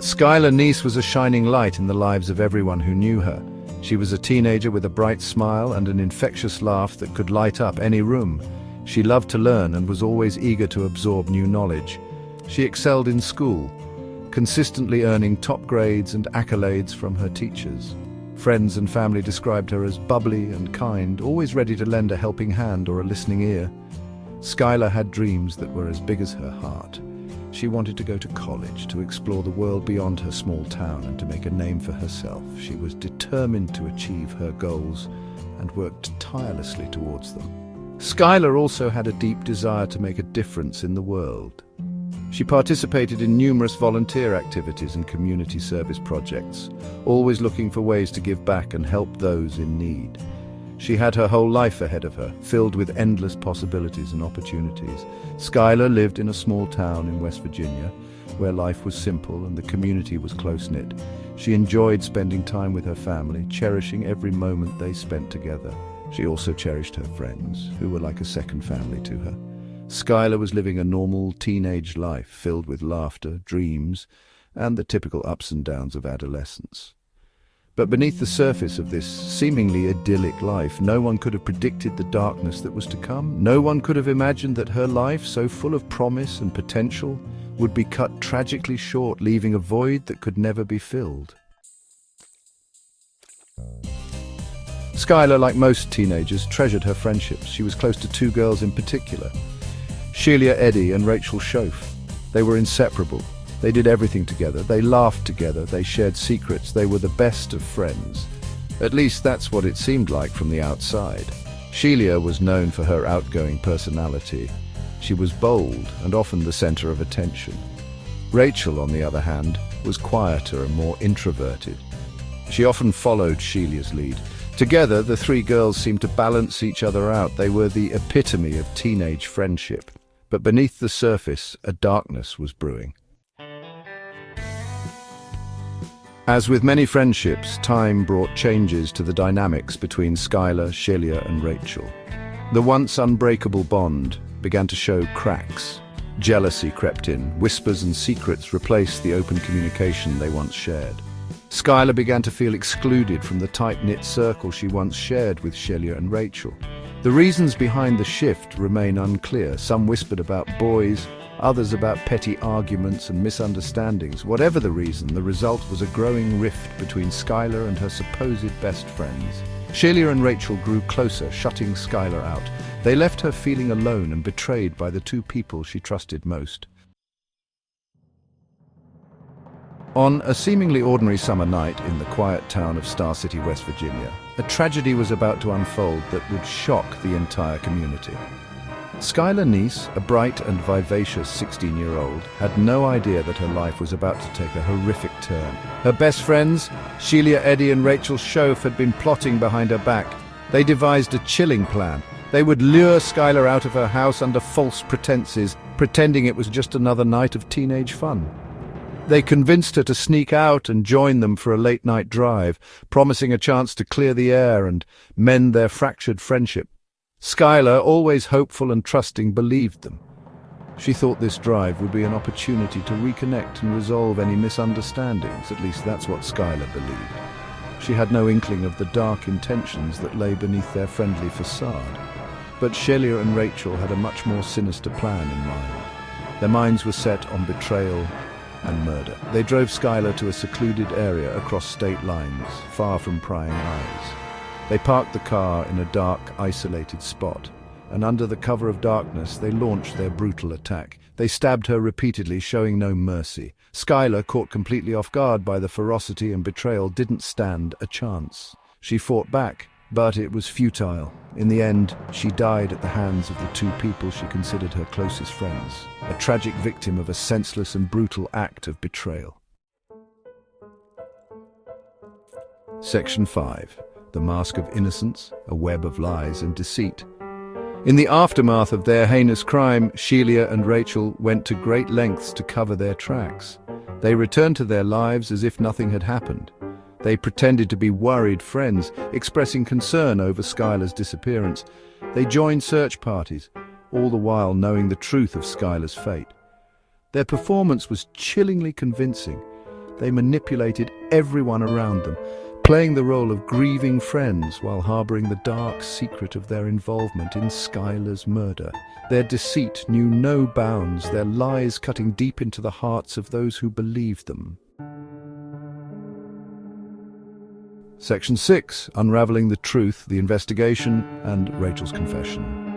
Skylar Neese was a shining light in the lives of everyone who knew her. She was a teenager with a bright smile and an infectious laugh that could light up any room. She loved to learn and was always eager to absorb new knowledge. She excelled in school, consistently earning top grades and accolades from her teachers. Friends and family described her as bubbly and kind, always ready to lend a helping hand or a listening ear. Skylar had dreams that were as big as her heart. She wanted to go to college, to explore the world beyond her small town and to make a name for herself. She was determined to achieve her goals and worked tirelessly towards them. Skylar also had a deep desire to make a difference in the world. She participated in numerous volunteer activities and community service projects, always looking for ways to give back and help those in need. She had her whole life ahead of her, filled with endless possibilities and opportunities. Skylar lived in a small town in West Virginia, where life was simple and the community was close-knit. She enjoyed spending time with her family, cherishing every moment they spent together. She also cherished her friends, who were like a second family to her. Skylar was living a normal teenage life, filled with laughter, dreams, and the typical ups and downs of adolescence. But beneath the surface of this seemingly idyllic life, no one could have predicted the darkness that was to come. No one could have imagined that her life, so full of promise and potential, would be cut tragically short, leaving a void that could never be filled. Skylar, like most teenagers, treasured her friendships. She was close to two girls in particular, Sheila Eddy and Rachel Schoaf. They were inseparable. They did everything together. They laughed together. They shared secrets. They were the best of friends. At least that's what it seemed like from the outside. Sheila was known for her outgoing personality. She was bold and often the center of attention. Rachel, on the other hand, was quieter and more introverted. She often followed Sheila's lead. Together, the three girls seemed to balance each other out. They were the epitome of teenage friendship. But beneath the surface, a darkness was brewing. As with many friendships, time brought changes to the dynamics between Skylar, Sheila, and Rachel. The once unbreakable bond began to show cracks. Jealousy crept in. Whispers and secrets replaced the open communication they once shared. Skylar began to feel excluded from the tight-knit circle she once shared with Sheila and Rachel. The reasons behind the shift remain unclear. Some whispered about boys, others about petty arguments and misunderstandings. Whatever the reason, the result was a growing rift between Skylar and her supposed best friends. Sheila and Rachel grew closer, shutting Skylar out. They left her feeling alone and betrayed by the two people she trusted most. On a seemingly ordinary summer night in the quiet town of Star City, West Virginia, a tragedy was about to unfold that would shock the entire community. Skylar Neese, a bright and vivacious 16-year-old, had no idea that her life was about to take a horrific turn. Her best friends, Sheila Eddy and Rachel Schoaf, had been plotting behind her back. They devised a chilling plan. They would lure Skylar out of her house under false pretenses, pretending it was just another night of teenage fun. They convinced her to sneak out and join them for a late-night drive, promising a chance to clear the air and mend their fractured friendship. Skylar, always hopeful and trusting, believed them. She thought this drive would be an opportunity to reconnect and resolve any misunderstandings. At least that's what Skylar believed. She had no inkling of the dark intentions that lay beneath their friendly facade. But Sheila and Rachel had a much more sinister plan in mind. Their minds were set on betrayal and murder. They drove Skylar to a secluded area across state lines, far from prying eyes. They parked the car in a dark, isolated spot, and under the cover of darkness they launched their brutal attack. They stabbed her repeatedly, showing no mercy. Skylar, caught completely off guard by the ferocity and betrayal, didn't stand a chance. She fought back, but it was futile. In the end, she died at the hands of the two people she considered her closest friends, a tragic victim of a senseless and brutal act of betrayal. Section 5. The Mask of Innocence, a Web of Lies and Deceit. In the aftermath of their heinous crime, Sheila and Rachel went to great lengths to cover their tracks. They returned to their lives as if nothing had happened. They pretended to be worried friends, expressing concern over Skylar's disappearance. They joined search parties, all the while knowing the truth of Skylar's fate. Their performance was chillingly convincing. They manipulated everyone around them, playing the role of grieving friends while harboring the dark secret of their involvement in Skylar's murder. Their deceit knew no bounds, their lies cutting deep into the hearts of those who believed them. Section 6. Unraveling the truth, the investigation, and Rachel's confession.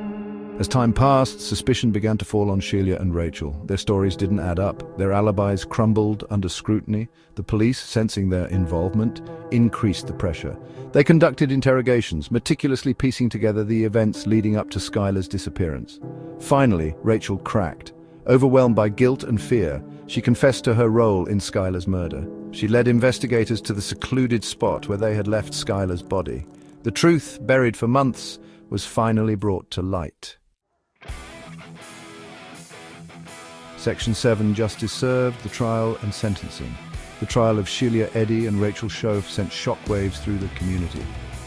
As time passed, suspicion began to fall on Sheila and Rachel. Their stories didn't add up. Their alibis crumbled under scrutiny. The police, sensing their involvement, increased the pressure. They conducted interrogations, meticulously piecing together the events leading up to Skylar's disappearance. Finally, Rachel cracked. Overwhelmed by guilt and fear, she confessed to her role in Skylar's murder. She led investigators to the secluded spot where they had left Skylar's body. The truth, buried for months, was finally brought to light. Section 7. Justice served, the trial and sentencing. The trial of Sheila Eddy and Rachel Shove sent shockwaves through the community.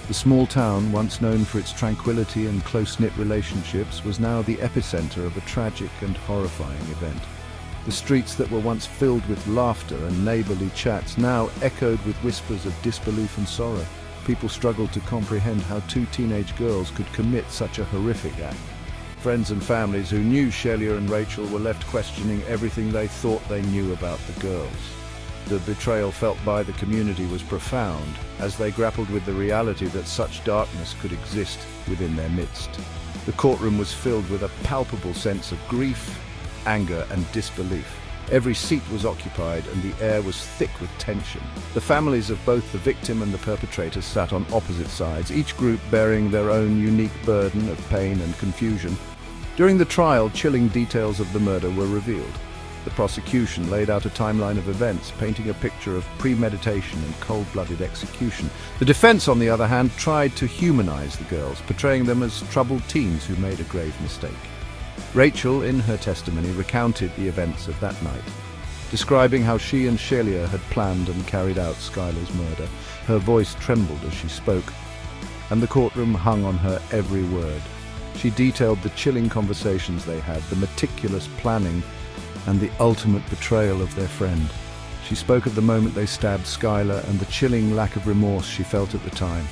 The small town, once known for its tranquility and close-knit relationships, was now the epicenter of a tragic and horrifying event. The streets that were once filled with laughter and neighborly chats now echoed with whispers of disbelief and sorrow. People struggled to comprehend how two teenage girls could commit such a horrific act. Friends and families who knew Sheila and Rachel were left questioning everything they thought they knew about the girls. The betrayal felt by the community was profound, as they grappled with the reality that such darkness could exist within their midst. The courtroom was filled with a palpable sense of grief, anger, and disbelief. Every seat was occupied and the air was thick with tension. The families of both the victim and the perpetrator sat on opposite sides, each group bearing their own unique burden of pain and confusion. During the trial, chilling details of the murder were revealed. The prosecution laid out a timeline of events, painting a picture of premeditation and cold-blooded execution. The defense, on the other hand, tried to humanize the girls, portraying them as troubled teens who made a grave mistake. Rachel, in her testimony, recounted the events of that night, describing how she and Sheila had planned and carried out Skylar's murder. Her voice trembled as she spoke, and the courtroom hung on her every word. She detailed the chilling conversations they had, the meticulous planning, and the ultimate betrayal of their friend. She spoke of the moment they stabbed Skylar and the chilling lack of remorse she felt at the time.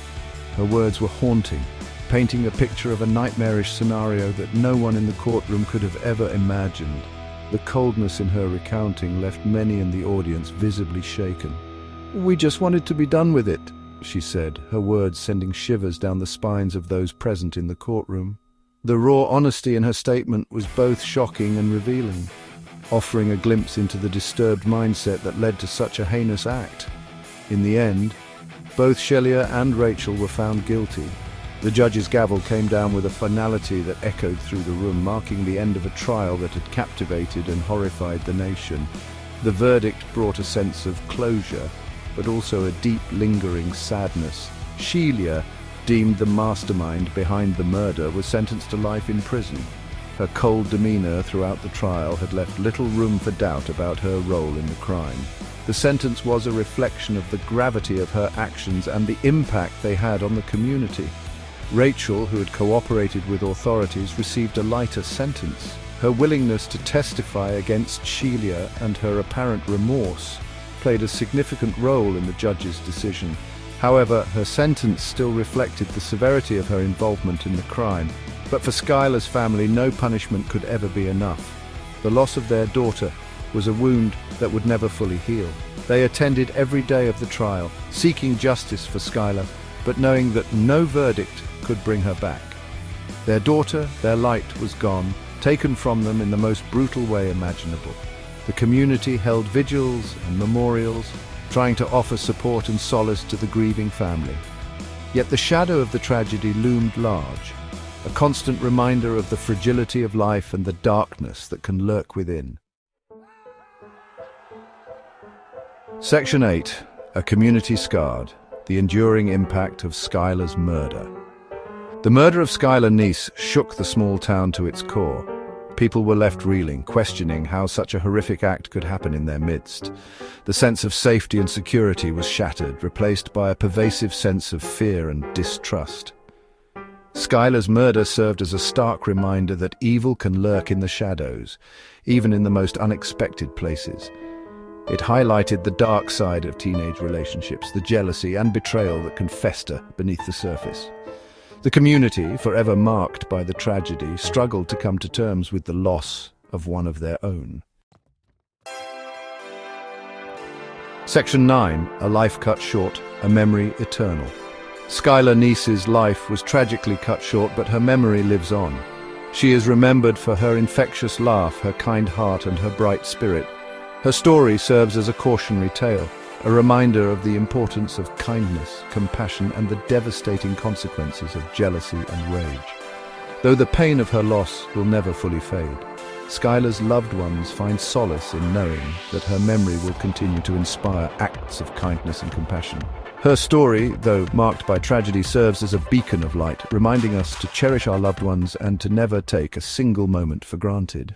Her words were haunting, painting a picture of a nightmarish scenario that no one in the courtroom could have ever imagined. The coldness in her recounting left many in the audience visibly shaken. "We just wanted to be done with it," she said, her words sending shivers down the spines of those present in the courtroom. The raw honesty in her statement was both shocking and revealing, offering a glimpse into the disturbed mindset that led to such a heinous act. In the end, both Sheila and Rachel were found guilty. The judge's gavel came down with a finality that echoed through the room, marking the end of a trial that had captivated and horrified the nation. The verdict brought a sense of closure, but also a deep, lingering sadness. Sheila, deemed the mastermind behind the murder, was sentenced to life in prison. Her cold demeanor throughout the trial had left little room for doubt about her role in the crime. The sentence was a reflection of the gravity of her actions and the impact they had on the community. Rachel, who had cooperated with authorities, received a lighter sentence. Her willingness to testify against Sheila and her apparent remorse played a significant role in the judge's decision. However, her sentence still reflected the severity of her involvement in the crime. But for Skylar's family, no punishment could ever be enough. The loss of their daughter was a wound that would never fully heal. They attended every day of the trial, seeking justice for Skylar, but knowing that no verdict could bring her back. Their daughter, their light, was gone, taken from them in the most brutal way imaginable. The community held vigils and memorials, trying to offer support and solace to the grieving family. Yet the shadow of the tragedy loomed large, a constant reminder of the fragility of life and the darkness that can lurk within. Section 8. A community scarred. The enduring impact of Skylar's murder. The murder of Skylar Neese shook the small town to its core. People were left reeling, questioning how such a horrific act could happen in their midst. The sense of safety and security was shattered, replaced by a pervasive sense of fear and distrust. Skylar's murder served as a stark reminder that evil can lurk in the shadows, even in the most unexpected places. It highlighted the dark side of teenage relationships, the jealousy and betrayal that can fester beneath the surface. The community, forever marked by the tragedy, struggled to come to terms with the loss of one of their own. Section 9, A Life Cut Short, A Memory Eternal. Skylar Neese's life was tragically cut short, but her memory lives on. She is remembered for her infectious laugh, her kind heart, and her bright spirit. Her story serves as a cautionary tale, a reminder of the importance of kindness, compassion, and the devastating consequences of jealousy and rage. Though the pain of her loss will never fully fade, Skylar's loved ones find solace in knowing that her memory will continue to inspire acts of kindness and compassion. Her story, though marked by tragedy, serves as a beacon of light, reminding us to cherish our loved ones and to never take a single moment for granted.